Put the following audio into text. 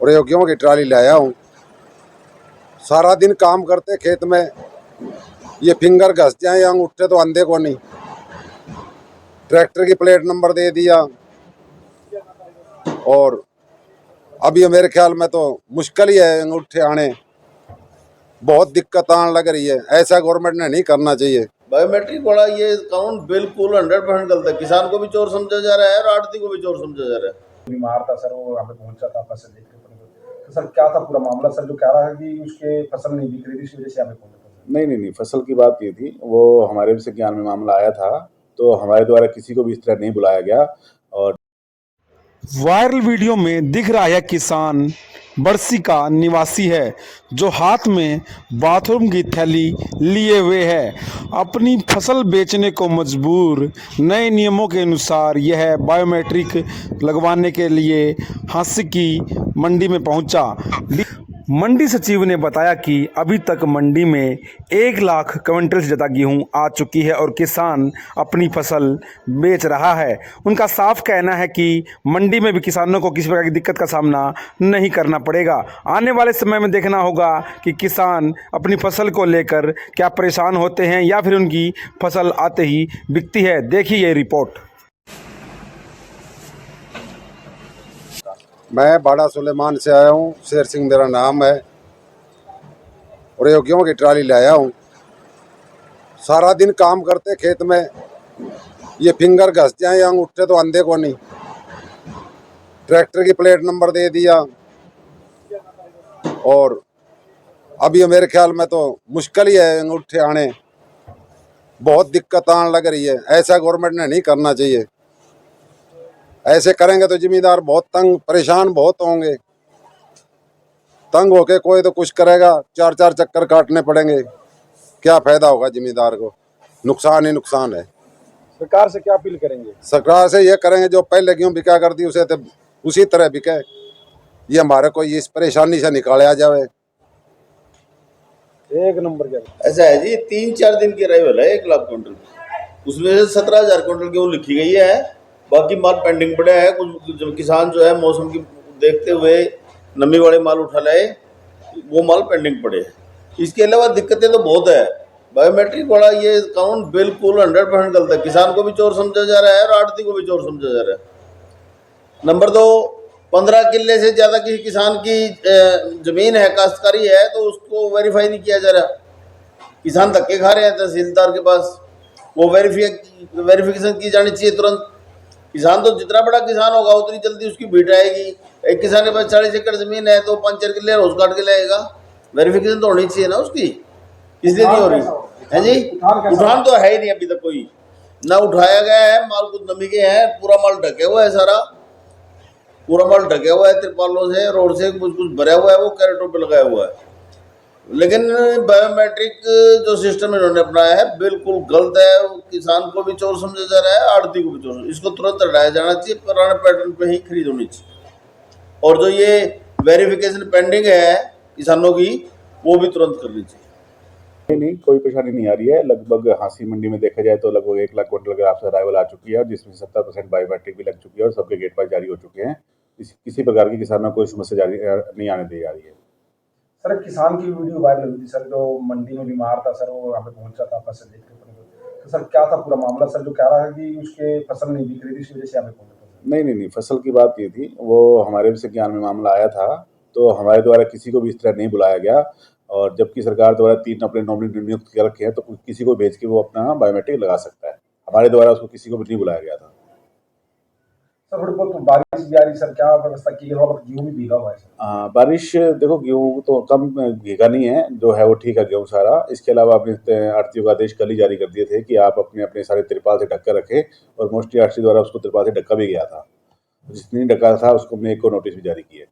प्रयोगियों की ट्राली लाया हूँ। सारा दिन काम करते खेत में, ये फिंगर घस जाए या उठते तो अंधे को नहीं। ट्रैक्टर की प्लेट नंबर दे दिया और अब ये मेरे ख्याल में तो मुश्किल ही है अंगूठे आने, बहुत दिक्कत आने लग रही है। ऐसा गवर्नमेंट ने नहीं करना चाहिए। बायोमेट्रिक वाला ये कानून बिल्कुल 100% गलत है। किसान को भी चोर समझा जा रहा है और आड़ती को भी चोर समझा जा रहा है। बीमार था सर, वो यहाँ पे पहुंचा था फसल देखने तो सर क्या था पूरा मामला? सर जो कह रहा है कि उसके फसल नहीं बिक रही थी, इस वजह से यहाँ पे पहुंचा। नहीं, फसल की बात ये थी, वो हमारे भी ज्ञान में मामला आया था, तो हमारे द्वारा किसी को भी इस तरह नहीं बुलाया गया। और वायरल वीडियो में दिख रहा है किसान बरसी का निवासी है जो हाथ में बाथरूम की थैली लिए हुए है, अपनी फसल बेचने को मजबूर। नए नियमों के अनुसार यह बायोमेट्रिक लगवाने के लिए हांसी की मंडी में पहुंचा। मंडी सचिव ने बताया कि अभी तक मंडी में 1 लाख क्विंटल से ज़्यादा गेहूं आ चुकी है और किसान अपनी फसल बेच रहा है। उनका साफ कहना है कि मंडी में भी किसानों को किसी प्रकार की दिक्कत का सामना नहीं करना पड़ेगा। आने वाले समय में देखना होगा कि किसान अपनी फसल को लेकर क्या परेशान होते हैं या फिर उनकी फसल आते ही बिकती है। देखिए ये रिपोर्ट। मैं बाड़ा सुलेमान से आया हूँ, शेर सिंह मेरा नाम है। प्रयोगियों की ट्राली लाया हूँ। सारा दिन काम करते खेत में, ये फिंगर घस जाए या उठते तो अंधे को नहीं। ट्रैक्टर की प्लेट नंबर दे दिया और अब ये मेरे ख्याल में तो मुश्किल ही है अंगूठे आने, बहुत दिक्कत आने लग रही है। ऐसा गवर्नमेंट ने नहीं करना चाहिए। ऐसे करेंगे तो जिम्मेदार बहुत तंग परेशान बहुत होंगे। तंग होके कोई तो कुछ करेगा, 4-4 चक्कर काटने पड़ेंगे। क्या फायदा होगा जिम्मेदार को? नुकसान ही नुकसान है। सरकार से क्या अपील करेंगे? सरकार से ये करेंगे जो पहले गेहूं बिका करती उसे तो उसी तरह बिके। ये हमारे को इस परेशानी से निकाला जाए। 1 नंबर क्या ऐसा है जी, 3-4 दिन की अराइवल है 1 लाख क्विंटल, उसमें से 17,000 क्विंटल गेहूँ लिखी गई है, बाकी माल पेंडिंग पड़ा है। कुछ किसान जो है मौसम की देखते हुए नमी वाले माल उठा लाए, वो माल पेंडिंग पड़े हैं। इसके अलावा दिक्कतें तो बहुत है। बायोमेट्रिक वाला ये कानून बिल्कुल 100% गलत है। किसान को भी चोर समझा जा रहा है और आड़ती को भी चोर समझा जा रहा है। नंबर 2, 15 किले से ज़्यादा किसी किसान की ज़मीन है, काश्तकारी है, तो उसको वेरीफाई नहीं किया जा रहा। किसान धक्के खा रहे हैं तहसीलदार के पास, वो वेरिफिकेशन की जानी चाहिए तुरंत। किसान तो जितना बड़ा किसान होगा उतनी जल्दी उसकी भीड़ आएगी। एक किसान के पास 40 एकड़ जमीन है तो 5-4 किले रोज काट के लाएगा। वेरिफिकेशन तो होनी चाहिए ना उसकी, इसलिए नहीं हो रही है जी। उठान तो है ही नहीं अभी तक, कोई ना उठाया गया है। माल कुछ नमी के हैं, पूरा माल ढके हुआ है, सारा पूरा माल ढके हुआ है तिरपालों से, रोड से कुछ भरा हुआ है, वो कैरेटों पे लगाया हुआ है। लेकिन बायोमेट्रिक जो सिस्टम इन्होंने अपनाया है बिल्कुल गलत है। किसान को भी चोर समझा जा रहा है, आड़ती को भी चोर। इसको तुरंत हटाया जाना चाहिए, पुराने पैटर्न पे ही खरीद होनी चाहिए। और जो ये वेरिफिकेशन पेंडिंग है किसानों की, वो भी तुरंत करनी चाहिए। नहीं, कोई परेशानी नहीं आ रही है। लगभग हांसी मंडी में देखा जाए तो लगभग 1 लाख क्विंटल के आपसे अराइवल आ चुकी है, जिसमें 70% बायोमेट्रिक भी लग चुकी है और सबके गेट पास जारी हो चुके हैं। किसी प्रकार की किसानों को समस्या जारी नहीं आने दी जा रही है। सर किसान की वीडियो वायरल हुई थी सर, जो मंडी में बीमार था सर, वो यहाँ पे पहुंचा था फसल देखने तो सर क्या था पूरा मामला? सर जो कह रहा है कि उसके फसल नहीं बिक रही थी, इस वजह से यहाँ पे पहुंचा। नहीं, फसल की बात ये थी, वो हमारे भी ज्ञान में मामला आया था, तो हमारे द्वारा किसी को भी इस तरह नहीं बुलाया गया। और जबकि सरकार द्वारा 3 अपने नॉमिनी नियुक्त कर रखे हैं, तो किसी को भेज के वो अपना बायोमेट्रिक लगा सकता है। हमारे द्वारा उसको किसी को भी नहीं बुलाया गया था। सर थोड़ी बहुत बारिश भी आ रही, सर क्या व्यवस्था की है? गेहूँ भी भीगा हुआ है सर। बारिश देखो, गेहूँ तो कम भीगा नहीं है, जो है वो ठीक है गेहूँ सारा। इसके अलावा अपने आड़तियों का आदेश कल ही जारी कर दिए थे कि आप अपने अपने सारे तिरपाल से ढक कर रखें, और मोस्टली आड़ती द्वारा उसको तिरपाल से ढका भी गया था। जितनी ढका था उसको हमने 1 को नोटिस भी जारी किए।